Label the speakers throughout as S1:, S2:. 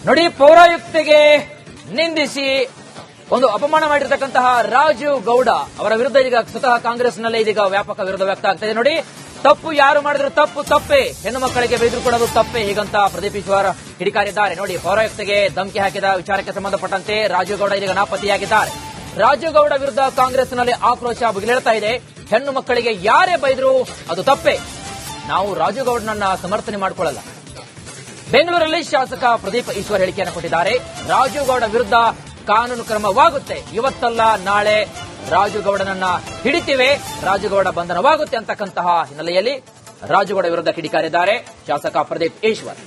S1: ನೋಡಿ, ಪೌರಾಯುಕ್ತೆಗೆ ನಿಂದಿಸಿ ಒಂದು ಅಪಮಾನ ಮಾಡಿರ್ತಕ್ಕಂತಹ ರಾಜೀವ್ ಗೌಡ ಅವರ ವಿರುದ್ಧ ಈಗ ಸ್ವತಃ ಕಾಂಗ್ರೆಸ್ನಲ್ಲೇ ಇದೀಗ ವ್ಯಾಪಕ ವಿರೋಧ ವ್ಯಕ್ತ ಆಗ್ತಾ ಇದೆ. ನೋಡಿ, ತಪ್ಪು ಯಾರು ಮಾಡಿದ್ರು ತಪ್ಪೇ, ಹೆಣ್ಣು ಮಕ್ಕಳಿಗೆ ಬೆದರು ಕೊಡೋದು ತಪ್ಪೇ ಹೀಗಂತ ಪ್ರದೀಪ್ ಈಶ್ವರ್ ಕಿಡಿಕಾರಿದ್ದಾರೆ. ನೋಡಿ, ಪೌರಾಯುಕ್ತೆಗೆ ಧಮಕಿ ಹಾಕಿದ ವಿಚಾರಕ್ಕೆ ಸಂಬಂಧಪಟ್ಟಂತೆ ರಾಜೀವ್ ಗೌಡ ಇದೀಗ ನಾಪತ್ತೆಯಾಗಿದ್ದಾರೆ. ರಾಜೀವ್ ಗೌಡ ವಿರುದ್ಧ ಕಾಂಗ್ರೆಸ್ನಲ್ಲಿ ಆಕ್ರೋಶ ಭುಗಿಲೇಳ್ತಾ ಇದೆ. ಹೆಣ್ಣು ಮಕ್ಕಳಿಗೆ ಯಾರೇ ಬೈದ್ರು ಅದು ತಪ್ಪೇ, ನಾವು ರಾಜೀವ್ ಗೌಡನನ್ನ ಸಮರ್ಥನೆ ಮಾಡಿಕೊಳ್ಳಲ್ಲ. ಬೆಂಗಳೂರಲ್ಲಿ ಶಾಸಕ ಪ್ರದೀಪ್ ಈಶ್ವರ್ ಹೇಳಿಕೆಯನ್ನು ಕೊಟ್ಟಿದ್ದಾರೆ. ರಾಜೀವ್ ಗೌಡ ವಿರುದ್ಧ ಕಾನೂನು ಕ್ರಮವಾಗುತ್ತೆ, ಇವತ್ತಲ್ಲ ನಾಳೆ ರಾಜೀವ್ ಗೌಡನನ್ನ ಹಿಡಿತೀವಿ, ರಾಜೀವ್ ಗೌಡ ಬಂಧನವಾಗುತ್ತೆ ಅಂತಕ್ಕಂತಹ ಹಿನ್ನೆಲೆಯಲ್ಲಿ ರಾಜೀವ್ ಗೌಡ ವಿರುದ್ಧ ಕಿಡಿಕಾರಿದ್ದಾರೆ ಶಾಸಕ ಪ್ರದೀಪ್ ಈಶ್ವರ್.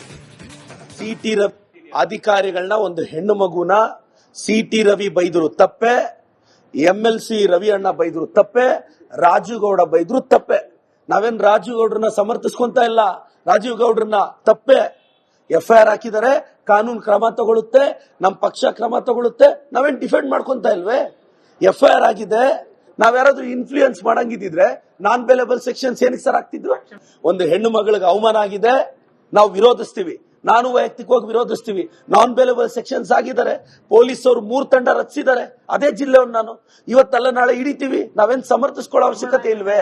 S2: ಸಿಟಿ ರವಿ ಅಧಿಕಾರಿಗಳನ್ನ ಒಂದು ಹೆಣ್ಣು ಮಗುನ ಸಿಟಿ ರವಿ ಬೈದ್ರು ತಪ್ಪೆ, MLC ರವಿ ಅಣ್ಣ ಬೈದ್ರು ತಪ್ಪೆ, ರಾಜೀವ್ ಗೌಡ ಬೈದ್ರು ತಪ್ಪೆ. ನಾವೇನ್ ರಾಜೀವ್ ಗೌಡ್ರನ್ನ ಸಮರ್ಥಿಸ್ಕೊಂತ ಇಲ್ಲ, ರಾಜೀವ್ ಗೌಡ್ರನ್ನ ತಪ್ಪೆ. FIR ಹಾಕಿದರೆ ಕಾನೂನು ಕ್ರಮ ತಗೊಳುತ್ತೆ, ನಮ್ಮ ಪಕ್ಷ ಕ್ರಮ ತಗೊಳುತ್ತೆ, ನಾವೇನ್ ಡಿಫೆಂಡ್ ಮಾಡ್ಕೊಂತ ಇಲ್ವೇ? FIR ಆಗಿದೆ, ನಾವ್ಯಾರಾದ್ರೂ ಇನ್ಫ್ಲೂಯೆನ್ಸ್ ಮಾಡಂಗಿದ್ರೆ ನಾನ್ ಬೇಲೆಬಲ್ ಸೆಕ್ಷನ್ಸ್ ಏನಕ್ಕೆ ಸರ್ ಆಗ್ತಿದ್ರು? ಒಂದು ಹೆಣ್ಣು ಮಗಳಿಗೆ ಅವಮಾನ ಆಗಿದೆ, ನಾವು ವಿರೋಧಿಸ್ತೀವಿ, ನಾನು ವೈಯಕ್ತಿಕವಾಗಿ ವಿರೋಧಿಸ್ತೀವಿ. ನಾನ್ ಬೇಲೆಬಲ್ ಸೆಕ್ಷನ್ಸ್ ಆಗಿದ್ದಾರೆ, ಪೊಲೀಸ್ ಅವರು 3 ತಂಡ ರಚಿಸಿದ್ದಾರೆ, ಅದೇ ಜಿಲ್ಲೆಯವ್ರು ನಾನು ಇವತ್ತಲ್ಲ ನಾಳೆ ಹಿಡಿತೀವಿ, ನಾವೇನ್ ಸಮರ್ಥಿಸ್ಕೊಳ್ಳೋ ಅವಶ್ಯಕತೆ ಇಲ್ವೇ?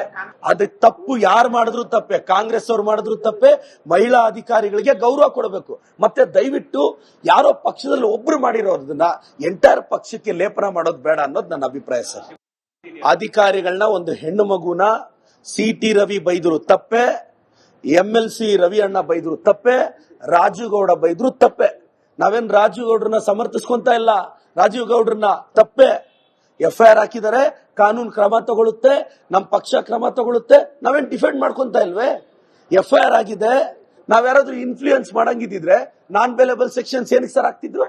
S2: ಅದಕ್ಕೆ ತಪ್ಪು ಯಾರು ಮಾಡಿದ್ರು ತಪ್ಪೆ, ಕಾಂಗ್ರೆಸ್ ಅವ್ರು ಮಾಡಿದ್ರು ತಪ್ಪೆ. ಮಹಿಳಾ ಅಧಿಕಾರಿಗಳಿಗೆ ಗೌರವ ಕೊಡಬೇಕು. ಮತ್ತೆ ದಯವಿಟ್ಟು ಯಾರೋ ಪಕ್ಷದಲ್ಲಿ ಒಬ್ರು ಮಾಡಿರೋದನ್ನ ಎಂಟೈರ್ ಪಕ್ಷಕ್ಕೆ ಲೇಪನ ಮಾಡೋದು ಬೇಡ ಅನ್ನೋದು ನನ್ನ ಅಭಿಪ್ರಾಯ ಸರ್. ಅಧಿಕಾರಿಗಳನ್ನ ಒಂದು ಹೆಣ್ಣು ಮಗುನ ಸಿಟಿ ರವಿ ಬೈದ್ರು ತಪ್ಪೆ, MLC ರವಿ ಅಣ್ಣ ಬೈದ್ರು ತಪ್ಪೆ, ರಾಜೀವ್ ಗೌಡ ಬೈದ್ರು ತಪ್ಪೆ. ನಾವೇನ್ ರಾಜೀವ್ ಗೌಡ್ರನ್ನ ಸಮರ್ಥಿಸ್ಕೊಂತ ಇಲ್ಲ, ರಾಜೀವ್ ಗೌಡ್ರನ್ನ ತಪ್ಪೆ. FIR ಹಾಕಿದರೆ ಕಾನೂನು ಕ್ರಮ ತಗೊಳುತ್ತೆ, ನಮ್ಮ ಪಕ್ಷ ಕ್ರಮ ತಗೊಳುತ್ತೆ, ನಾವೇನ್ ಡಿಫೆಂಡ್ ಮಾಡ್ಕೊಂತ ಇಲ್ವೇ? FIR ಆಗಿದೆ, ನಾವ್ಯಾರಾದ್ರೂ ಇನ್ಫ್ಲೂಯೆನ್ಸ್ ಮಾಡಂಗಿದ್ರೆ ನಾನ್ ಬೇಲೆಬಲ್ ಸೆಕ್ಷನ್ಸ್ ಏನಕ್ಕೆ ಸರ್ ಆಗ್ತಿದ್ರು?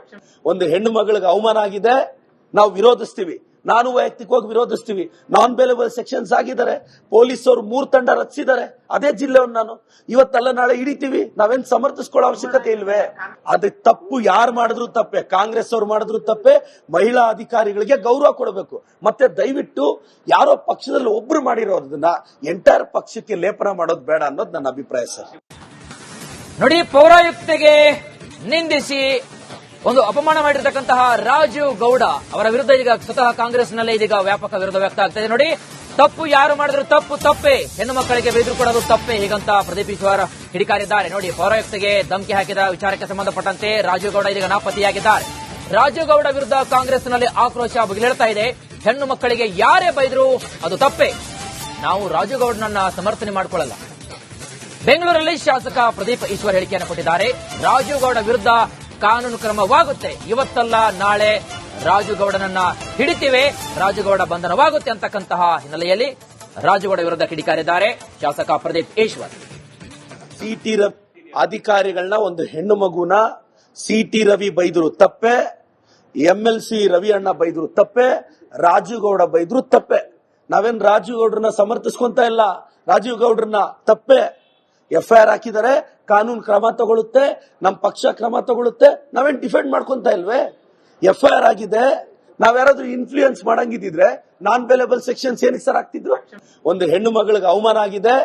S2: ಒಂದು ಹೆಣ್ಣು ಮಗಳಿಗೆ ಅವಮಾನ ಆಗಿದೆ, ನಾವು ವಿರೋಧಿಸ್ತೀವಿ, ನಾನು ವೈಯಕ್ತಿಕವಾಗಿ ವಿರೋಧಿಸ್ತೀವಿ. ನಾನ್ ಬೇಲೆಬಲ್ ಸೆಕ್ಷನ್ಸ್ ಆಗಿದ್ದಾರೆ, ಪೊಲೀಸ್ ಅವರು 3 ತಂಡ ರಚಿಸಿದ್ದಾರೆ, ಅದೇ ಜಿಲ್ಲೆಯವ್ರು ನಾನು ಇವತ್ತಲ್ಲ ನಾಳೆ ಹಿಡಿತೀವಿ, ನಾವೇನ್ ಸಮರ್ಥಿಸ್ಕೊಳ್ಳೋ ಅವಶ್ಯಕತೆ ಇಲ್ವೇ? ಅದಕ್ಕೆ ತಪ್ಪು ಯಾರು ಮಾಡಿದ್ರು ತಪ್ಪೆ, ಕಾಂಗ್ರೆಸ್ ಅವ್ರು ಮಾಡಿದ್ರು ತಪ್ಪೆ. ಮಹಿಳಾ ಅಧಿಕಾರಿಗಳಿಗೆ ಗೌರವ ಕೊಡಬೇಕು. ಮತ್ತೆ ದಯವಿಟ್ಟು ಯಾರೋ ಪಕ್ಷದಲ್ಲಿ ಒಬ್ರು ಮಾಡಿರೋದನ್ನ ಎಂಟೈರ್ ಪಕ್ಷಕ್ಕೆ ಲೇಪನ ಮಾಡೋದು ಬೇಡ ಅನ್ನೋದು ನನ್ನ ಅಭಿಪ್ರಾಯ ಸರ್.
S1: ನೋಡಿ, ಪೌರಾಯುಕ್ತೆಗೆ ನಿಂದಿಸಿ ಒಂದು ಅಪಮಾನ ಮಾಡಿರ್ತಕ್ಕಂತಹ ರಾಜೀವ್ ಗೌಡ ಅವರ ವಿರುದ್ಧ ಈಗ ಸ್ವತಃ ಕಾಂಗ್ರೆಸ್ನಲ್ಲೇ ಇದೀಗ ವ್ಯಾಪಕ ವಿರೋಧ ವ್ಯಕ್ತ ಆಗ್ತಾ ಇದೆ. ನೋಡಿ, ತಪ್ಪು ಯಾರು ಮಾಡಿದ್ರು ತಪ್ಪೇ, ಹೆಣ್ಣು ಮಕ್ಕಳಿಗೆ ಬೆದರು ಕೊಡೋದು ತಪ್ಪೇ ಹೀಗಂತ ಪ್ರದೀಪ್ ಈಶ್ವರ್ ಕಿಡಿಕಾರಿದ್ದಾರೆ. ನೋಡಿ, ಪೌರಾಯುಕ್ತೆಗೆ ಧಮಕಿ ಹಾಕಿದ ವಿಚಾರಕ್ಕೆ ಸಂಬಂಧಪಟ್ಟಂತೆ ರಾಜೀವ್ ಗೌಡ ಇದೀಗ ನಾಪತ್ತೆಯಾಗಿದ್ದಾರೆ. ರಾಜೀವ್ ಗೌಡ ವಿರುದ್ಧ ಕಾಂಗ್ರೆಸ್ನಲ್ಲಿ ಆಕ್ರೋಶ ಭುಗಿಲೇಳ್ತಾ ಇದೆ. ಹೆಣ್ಣು ಮಕ್ಕಳಿಗೆ ಯಾರೇ ಬೈದ್ರು ಅದು ತಪ್ಪೇ, ನಾವು ರಾಜೀವ್ ಗೌಡನನ್ನ ಸಮರ್ಥನೆ ಮಾಡಿಕೊಳ್ಳಲ್ಲ. ಬೆಂಗಳೂರಲ್ಲಿ ಶಾಸಕ ಪ್ರದೀಪ್ ಈಶ್ವರ್ ಹೇಳಿಕೆಯನ್ನು ಕೊಟ್ಟಿದ್ದಾರೆ. ರಾಜೀವ್ ಗೌಡ ವಿರುದ್ಧ ಕಾನೂನು ಕ್ರಮವಾಗುತ್ತೆ, ಇವತ್ತಲ್ಲ ನಾಳೆ ರಾಜೀವ್ ಗೌಡನನ್ನ ಹಿಡಿತೀವಿ, ರಾಜೀವ್ ಗೌಡ ಬಂಧನವಾಗುತ್ತೆ ಅಂತಕ್ಕಂತಹ ಹಿನ್ನೆಲೆಯಲ್ಲಿ ರಾಜೀವ್ ಗೌಡ ವಿರುದ್ಧ ಕಿಡಿಕಾರಿದ್ದಾರೆ ಶಾಸಕ ಪ್ರದೀಪ್ ಈಶ್ವರ್.
S2: ಸಿಟಿ ರವಿ ಅಧಿಕಾರಿಗಳನ್ನ ಒಂದು ಹೆಣ್ಣು ಮಗುನ ಸಿಟಿ ರವಿ ಬೈದ್ರು ತಪ್ಪೆ, MLC ರವಿ ಅಣ್ಣ ಬೈದ್ರು ತಪ್ಪೆ, ರಾಜೀವ್ ಗೌಡ ಬೈದ್ರು ತಪ್ಪೆ. ನಾವೇನ್ ರಾಜೀವ್ ಗೌಡ್ರನ್ನ ಸಮರ್ಥಿಸ್ಕೊಂತ ಇಲ್ಲ, ರಾಜೀವ್ ಗೌಡ್ರನ್ನ ತಪ್ಪೆ. FIR ಹಾಕಿದರೆ ಕಾನೂನು ಕ್ರಮ ತಗೊಳುತ್ತೆ, ನಮ್ಮ ಪಕ್ಷ ಕ್ರಮ ತಗೊಳುತ್ತೆ, ನಾವೇನ್ ಡಿಫೆಂಡ್ ಮಾಡ್ಕೊಂತ ಇಲ್ವೇ? FIR ಆಗಿದೆ, ನಾವ್ಯಾರಾದ್ರೂ ಇನ್ಫ್ಲೂಯೆನ್ಸ್ ಮಾಡಂಗಿದ್ರೆ ನಾನ್ ಬೇಲೆಬಲ್ ಸೆಕ್ಷನ್ಸ್ ಏನಕ್ಕೆ ಸರ್ ಆಗ್ತಿದ್ರು? ಒಂದು ಹೆಣ್ಣು ಮಗಳಿಗೆ ಅವಮಾನ ಆಗಿದೆ,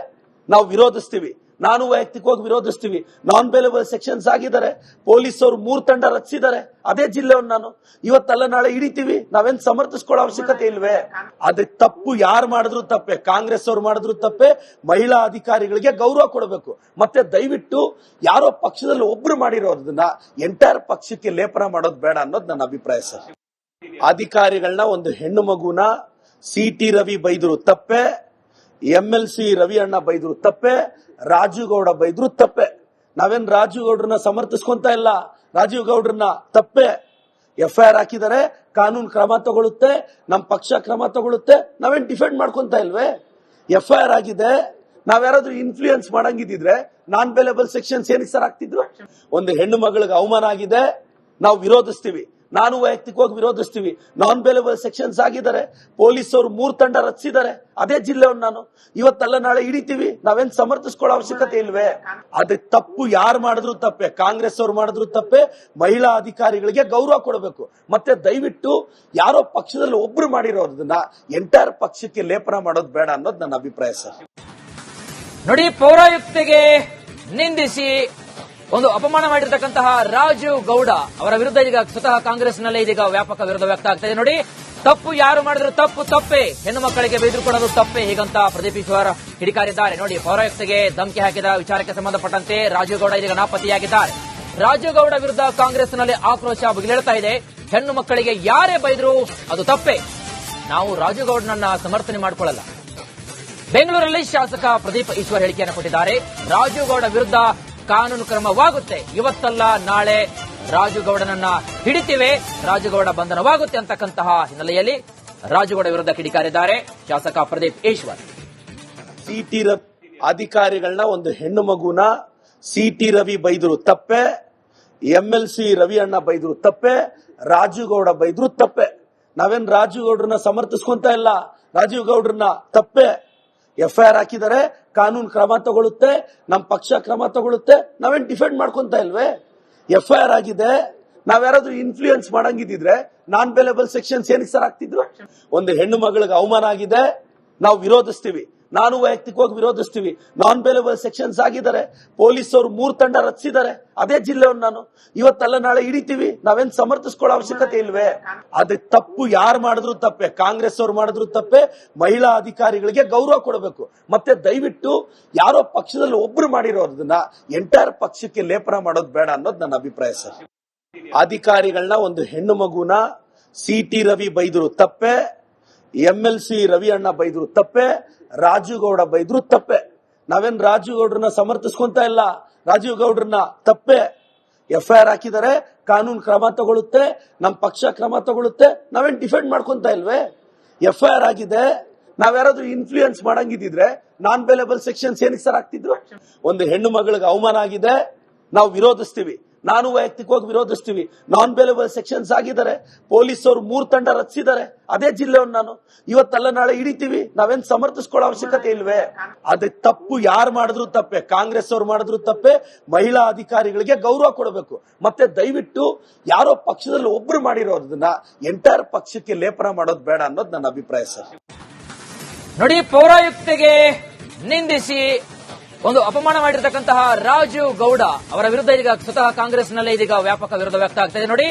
S2: ನಾವು ವಿರೋಧಿಸ್ತೀವಿ, ನಾನು ವೈಯಕ್ತಿಕವಾಗಿ ವಿರೋಧಿಸ್ತೀವಿ. ನಾನ್ ಬೇಲೆಬಲ್ ಸೆಕ್ಷನ್ಸ್ ಆಗಿದ್ದಾರೆ, ಪೊಲೀಸ್ ಅವರು 3 ತಂಡ ರಚಿಸಿದ್ದಾರೆ, ಅದೇ ಜಿಲ್ಲೆಯವ್ರು ನಾನು ಇವತ್ತಲ್ಲ ನಾಳೆ ಹಿಡಿತೀವಿ, ನಾವೇನ್ ಸಮರ್ಥಿಸ್ಕೊಳ್ಳೋ ಅವಶ್ಯಕತೆ ಇಲ್ವೇ? ಅದಕ್ಕೆ ತಪ್ಪು ಯಾರು ಮಾಡಿದ್ರು ತಪ್ಪೆ, ಕಾಂಗ್ರೆಸ್ ಅವ್ರು ಮಾಡಿದ್ರು ತಪ್ಪೆ. ಮಹಿಳಾ ಅಧಿಕಾರಿಗಳಿಗೆ ಗೌರವ ಕೊಡಬೇಕು. ಮತ್ತೆ ದಯವಿಟ್ಟು ಯಾರೋ ಪಕ್ಷದಲ್ಲಿ ಒಬ್ರು ಮಾಡಿರೋದನ್ನ ಎಂಟೈರ್ ಪಕ್ಷಕ್ಕೆ ಲೇಪನ ಮಾಡೋದು ಬೇಡ ಅನ್ನೋದು ನನ್ನ ಅಭಿಪ್ರಾಯ ಸರ್. ಅಧಿಕಾರಿಗಳನ್ನ ಒಂದು ಹೆಣ್ಣು ಮಗುನ ಸಿಟಿ ರವಿ ಬೈದ್ರು ತಪ್ಪೆ, MLC ರವಿ ಅಣ್ಣ ಬೈದ್ರು ತಪ್ಪೆ, ರಾಜೀವ್ ಗೌಡ ಬೈದ್ರು ತಪ್ಪೆ. ನಾವೇನ್ ರಾಜೀವ್ ಗೌಡ್ರನ್ನ ಸಮರ್ಥಿಸ್ಕೊಂತ ಇಲ್ಲ, ರಾಜೀವ್ ಗೌಡ್ರನ್ನ ತಪ್ಪೆ. FIR ಹಾಕಿದರೆ ಕಾನೂನು ಕ್ರಮ ತಗೊಳುತ್ತೆ, ನಮ್ಮ ಪಕ್ಷ ಕ್ರಮ ತಗೊಳುತ್ತೆ, ನಾವೇನ್ ಡಿಫೆಂಡ್ ಮಾಡ್ಕೊಂತ ಇಲ್ವೇ? FIR ಆಗಿದೆ, ನಾವ್ಯಾರಾದ್ರೂ ಇನ್ಫ್ಲೂಯೆನ್ಸ್ ಮಾಡಂಗಿದ್ರೆ ನಾನ್ ಬೇಲೆಬಲ್ ಸೆಕ್ಷನ್ಸ್ ಏನಕ್ಕೆ ಸರ್ ಆಗ್ತಿದ್ರು? ಒಂದು ಹೆಣ್ಣು ಮಗಳಿಗೆ ಅವಮಾನ ಆಗಿದೆ, ನಾವು ವಿರೋಧಿಸ್ತೀವಿ, ನಾನು ವೈಯಕ್ತಿಕವಾಗಿ ವಿರೋಧಿಸ್ತೀವಿ. ನಾನ್ ಬೇಲೆಬಲ್ ಸೆಕ್ಷನ್ಸ್ ಆಗಿದ್ದಾರೆ, ಪೊಲೀಸ್ ಅವರು 3 ತಂಡ ರಚಿಸಿದ್ದಾರೆ, ಅದೇ ಜಿಲ್ಲೆಯವ್ರು ನಾನು ಇವತ್ತಲ್ಲ ನಾಳೆ ಹಿಡಿತೀವಿ, ನಾವೇನ್ ಸಮರ್ಥಿಸ್ಕೊಳ್ಳೋ ಅವಶ್ಯಕತೆ ಇಲ್ವೇ? ಅದಕ್ಕೆ ತಪ್ಪು ಯಾರು ಮಾಡಿದ್ರು ತಪ್ಪೆ, ಕಾಂಗ್ರೆಸ್ ಅವ್ರು ಮಾಡಿದ್ರು ತಪ್ಪೆ. ಮಹಿಳಾ ಅಧಿಕಾರಿಗಳಿಗೆ ಗೌರವ ಕೊಡಬೇಕು. ಮತ್ತೆ ದಯವಿಟ್ಟು ಯಾರೋ ಪಕ್ಷದಲ್ಲಿ ಒಬ್ರು ಮಾಡಿರೋದನ್ನ ಎಂಟೈರ್ ಪಕ್ಷಕ್ಕೆ ಲೇಪನ ಮಾಡೋದು ಬೇಡ ಅನ್ನೋದು ನನ್ನ ಅಭಿಪ್ರಾಯ ಸರ್.
S1: ನೋಡಿ, ಪೌರಾಯುಕ್ತೆಗೆ ನಿಂದಿಸಿ ಒಂದು ಅಪಮಾನ ಮಾಡಿರ್ತಕ್ಕಂತಹ ರಾಜು ಗೌಡ ಅವರ ವಿರುದ್ಧ ಈಗ ಸ್ವತಃ ಕಾಂಗ್ರೆಸ್ನಲ್ಲೇ ಇದೀಗ ವ್ಯಾಪಕ ವಿರೋಧ ವ್ಯಕ್ತ ಆಗ್ತಾ ಇದೆ. ನೋಡಿ, ತಪ್ಪು ಯಾರು ಮಾಡಿದ್ರು ತಪ್ಪು ತಪ್ಪೇ, ಹೆಣ್ಣು ಮಕ್ಕಳಿಗೆ ಬೆದರಿಕೆ ಕೊಡೋದು ತಪ್ಪೇ, ಹೀಗಂತ ಪ್ರದೀಪ್ ಈಶ್ವರ್ ಕಿಡಿಕಾರಿದ್ದಾರೆ. ನೋಡಿ, ಪೌರಾಯುಕ್ತೆಗೆ ಧಮಕಿ ಹಾಕಿದ ವಿಚಾರಕ್ಕೆ ಸಂಬಂಧಪಟ್ಟಂತೆ ರಾಜು ಗೌಡ ಇದೀಗ ನಾಪತ್ತೆಯಾಗಿದ್ದಾರೆ. ರಾಜು ಗೌಡ ವಿರುದ್ಧ ಕಾಂಗ್ರೆಸ್ನಲ್ಲಿ ಆಕ್ರೋಶ ಭುಗಿಲೇಳ್ತಾ ಇದೆ. ಹೆಣ್ಣು ಮಕ್ಕಳಿಗೆ ಯಾರೇ ಬೈದ್ರು ಅದು ತಪ್ಪೇ, ನಾವು ರಾಜು ಗೌಡನನ್ನ ಸಮರ್ಥನೆ ಮಾಡಿಕೊಳ್ಳಲ್ಲ. ಬೆಂಗಳೂರಲ್ಲಿ ಶಾಸಕ ಪ್ರದೀಪ್ ಈಶ್ವರ್ ಹೇಳಿಕೆಯನ್ನು ಕೊಟ್ಟಿದ್ದಾರೆ. ರಾಜು ಗೌಡ ವಿರುದ್ಧ ಕಾನೂನು ಕ್ರಮವಾಗುತ್ತೆ, ಇವತ್ತಲ್ಲ ನಾಳೆ ರಾಜುಗೌಡನನ್ನ ಹಿಡಿತೀವಿ, ರಾಜುಗೌಡ ಬಂಧನವಾಗುತ್ತೆ ಅಂತಕ್ಕಂತಹ ಹಿನ್ನೆಲೆಯಲ್ಲಿ ರಾಜುಗೌಡ ವಿರುದ್ಧ ಕಿಡಿಕಾರಿದ್ದಾರೆ ಶಾಸಕ ಪ್ರದೀಪ್ ಈಶ್ವರ್.
S2: ಸಿಟಿ ಅಧಿಕಾರಿಗಳನ್ನ ಒಂದು ಹೆಣ್ಣು ಮಗುನ ಸಿಟಿ ರವಿ ಬೈದ್ರು ತಪ್ಪೆ, MLC ರವಿ ಅಣ್ಣ ಬೈದ್ರು ತಪ್ಪೆ, ರಾಜುಗೌಡ ಬೈದ್ರು ತಪ್ಪೆ. ನಾವೇನ್ ರಾಜುಗೌಡ್ರನ್ನ ಸಮರ್ಥಿಸ್ಕೊಂತ ಇಲ್ಲ, ರಾಜುಗೌಡ್ರನ್ನ ತಪ್ಪೆ. FIR ಹಾಕಿದರೆ ಕಾನೂನು ಕ್ರಮ ತಗೊಳುತ್ತೆ, ನಮ್ಮ ಪಕ್ಷ ಕ್ರಮ ತಗೊಳುತ್ತೆ, ನಾವೇನ್ ಡಿಫೆಂಡ್ ಮಾಡ್ಕೊಂತ ಇಲ್ವೇ? FIR ಆಗಿದೆ, ನಾವ್ಯಾರಾದ್ರೂ ಇನ್ಫ್ಲೂಯೆನ್ಸ್ ಮಾಡಂಗಿದ್ರೆ ನಾನ್ ಬೇಲೆಬಲ್ ಸೆಕ್ಷನ್ಸ್ ಏನಕ್ಕೆ ಸರ್ ಆಗ್ತಿದ್ರು? ಒಂದು ಹೆಣ್ಣು ಮಗಳಿಗೆ ಅವಮಾನ ಆಗಿದೆ, ನಾವು ವಿರೋಧಿಸ್ತೀವಿ, ನಾನು ವೈಯಕ್ತಿಕವಾಗಿ ವಿರೋಧಿಸ್ತೀವಿ. ನಾನ್ ಬೇಲೆಬಲ್ ಸೆಕ್ಷನ್ಸ್ ಆಗಿದ್ದಾರೆ, ಪೊಲೀಸ್ ಅವರು 3 ತಂಡ ರಚಿಸಿದ್ದಾರೆ, ಅದೇ ಜಿಲ್ಲೆಯನ್ನು ನಾನು ಇವತ್ತಲ್ಲ ನಾಳೆ ಹಿಡಿತೀವಿ, ನಾವೇನ್ ಸಮರ್ಥಿಸ್ಕೊಳ್ಳೋ ಅವಶ್ಯಕತೆ ಇಲ್ವೇ? ಅದೇ ತಪ್ಪು ಯಾರು ಮಾಡಿದ್ರು ತಪ್ಪೆ, ಕಾಂಗ್ರೆಸ್ ಅವರು ಮಾಡಿದ್ರು ತಪ್ಪೆ. ಮಹಿಳಾ ಅಧಿಕಾರಿಗಳಿಗೆ ಗೌರವ ಕೊಡಬೇಕು. ಮತ್ತೆ ದಯವಿಟ್ಟು ಯಾರೋ ಪಕ್ಷದಲ್ಲಿ ಒಬ್ರು ಮಾಡಿರೋದನ್ನ ಎಂಟೈರ್ ಪಕ್ಷಕ್ಕೆ ಲೇಪನ ಮಾಡೋದು ಬೇಡ ಅನ್ನೋದು ನನ್ನ ಅಭಿಪ್ರಾಯ ಸರ್. ಅಧಿಕಾರಿಗಳನ್ನ ಒಂದು ಹೆಣ್ಣು ಮಗುನ ಸಿಟಿ ರವಿ ಬೈದ್ರು ತಪ್ಪೆ, MLC ರವಿ ಅಣ್ಣ ಬೈದ್ರು ತಪ್ಪೆ, ರಾಜುಗೌಡ ಬೈದ್ರು ತಪ್ಪೆ. ನಾವೇನ್ ರಾಜುಗೌಡ್ರನ್ನ ಸಮರ್ಥಿಸ್ಕೊಂತ ಇಲ್ಲ, ರಾಜುಗೌಡ್ರನ್ನ ತಪ್ಪೆ. FIR ಹಾಕಿದರೆ ಕಾನೂನು ಕ್ರಮ ತಗೊಳುತ್ತೆ, ನಮ್ಮ ಪಕ್ಷ ಕ್ರಮ ತಗೊಳುತ್ತೆ, ನಾವೇನ್ ಡಿಫೆಂಡ್ ಮಾಡ್ಕೊಂತ ಇಲ್ವೇ? FIR ಆಗಿದೆ, ನಾವ್ಯಾರಾದ್ರೂ ಇನ್ಫ್ಲೂಯೆನ್ಸ್ ಮಾಡಂಗಿದ್ರೆ ನಾನ್ ಬೇಲೆಬಲ್ ಸೆಕ್ಷನ್ಸ್ ಏನಕ್ಕೆ ಸರ್ ಆಗ್ತಿದ್ರು? ಒಂದು ಹೆಣ್ಣು ಮಗಳಿಗೆ ಅವಮಾನ ಆಗಿದೆ, ನಾವು ವಿರೋಧಿಸ್ತೀವಿ, ನಾನು ವೈಯಕ್ತಿಕವಾಗಿ ವಿರೋಧಿಸ್ತೀವಿ. ನಾನ್ ಬೇಲೆಬಲ್ ಸೆಕ್ಷನ್ಸ್ ಆಗಿದ್ದಾರೆ, ಪೊಲೀಸ್ ಅವರು 3 ತಂಡ ರಚಿಸಿದ್ದಾರೆ, ಅದೇ ಜಿಲ್ಲೆಯನ್ನು ನಾನು ಇವತ್ತಲ್ಲ ನಾಳೆ ಹಿಡಿತೀವಿ, ನಾವೇನ್ ಸಮರ್ಥಿಸ್ಕೊಳ್ಳೋ ಅವಶ್ಯಕತೆ ಇಲ್ವೇ? ಅದೇ ತಪ್ಪು ಯಾರು ಮಾಡಿದ್ರು ತಪ್ಪೆ, ಕಾಂಗ್ರೆಸ್ ಅವರು ಮಾಡಿದ್ರು ತಪ್ಪೆ. ಮಹಿಳಾ ಅಧಿಕಾರಿಗಳಿಗೆ ಗೌರವ ಕೊಡಬೇಕು. ಮತ್ತೆ ದಯವಿಟ್ಟು ಯಾರೋ ಪಕ್ಷದಲ್ಲಿ ಒಬ್ರು ಮಾಡಿರೋದನ್ನ ಎಂಟೈರ್ ಪಕ್ಷಕ್ಕೆ ಲೇಪನ ಮಾಡೋದು ಬೇಡ ಅನ್ನೋದು ನನ್ನ ಅಭಿಪ್ರಾಯ ಸರ್.
S1: ನೋಡಿ, ಪೌರಾಯುಕ್ತೆಗೆ ನಿಂದಿಸಿ ಒಂದು ಅಪಮಾನ ಮಾಡಿರ್ತಕ್ಕಂತಹ ರಾಜು ಗೌಡ ಅವರ ವಿರುದ್ಧ ಈಗ ಸ್ವತಃ ಕಾಂಗ್ರೆಸ್ನಲ್ಲೇ ಇದೀಗ ವ್ಯಾಪಕ ವಿರೋಧ ವ್ಯಕ್ತ ಆಗ್ತಾ ಇದೆ. ನೋಡಿ,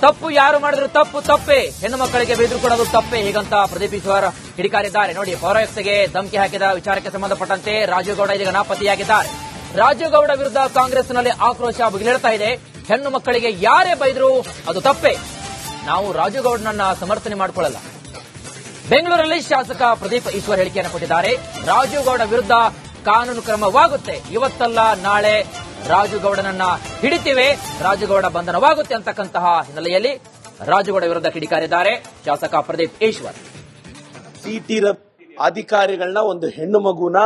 S1: ತಪ್ಪು ಯಾರು ಮಾಡಿದ್ರು ತಪ್ಪು ತಪ್ಪೇ, ಹೆಣ್ಣು ಮಕ್ಕಳಿಗೆ ಬೆದರಿಕೆ ಕೊಡೋದು ತಪ್ಪೇ, ಹೀಗಂತ ಪ್ರದೀಪ್ ಈಶ್ವರ್ ಕಿಡಿಕಾರಿದ್ದಾರೆ. ನೋಡಿ, ಪೌರಾಯುಕ್ತೆಗೆ ಧಮಕಿ ಹಾಕಿದ ವಿಚಾರಕ್ಕೆ ಸಂಬಂಧಪಟ್ಟಂತೆ ರಾಜುಗೌಡ ಇದೀಗ ನಾಪತ್ತೆಯಾಗಿದ್ದಾರೆ. ರಾಜುಗೌಡ ವಿರುದ್ಧ ಕಾಂಗ್ರೆಸ್ನಲ್ಲಿ ಆಕ್ರೋಶ ಭುಗಿಲೇಳ್ತಾ ಇದೆ. ಹೆಣ್ಣು ಮಕ್ಕಳಿಗೆ ಯಾರೇ ಬೈದ್ರು ಅದು ತಪ್ಪೇ, ನಾವು ರಾಜುಗೌಡನನ್ನ ಸಮರ್ಥನೆ ಮಾಡಿಕೊಳ್ಳಲ್ಲ. ಬೆಂಗಳೂರಲ್ಲಿ ಶಾಸಕ ಪ್ರದೀಪ್ ಈಶ್ವರ್ ಹೇಳಿಕೆಯನ್ನು ಕೊಟ್ಟಿದ್ದಾರೆ. ರಾಜುಗೌಡ ವಿರುದ್ಧ ಕಾನೂನು ಕ್ರಮವಾಗುತ್ತೆ, ಇವತ್ತಲ್ಲ ನಾಳೆ ರಾಜುಗೌಡನನ್ನ ಹಿಡಿತೀವಿ, ರಾಜುಗೌಡ ಬಂಧನವಾಗುತ್ತೆ ಅಂತಕ್ಕಂತಹ ಹಿನ್ನೆಲೆಯಲ್ಲಿ ರಾಜುಗೌಡ ವಿರುದ್ಧ ಕಿಡಿಕಾರಿದ್ದಾರೆ ಶಾಸಕ ಪ್ರದೀಪ್ ಈಶ್ವರ್.
S2: ಸಿಟಿ ಅಧಿಕಾರಿಗಳನ್ನ ಒಂದು ಹೆಣ್ಣು ಮಗುನ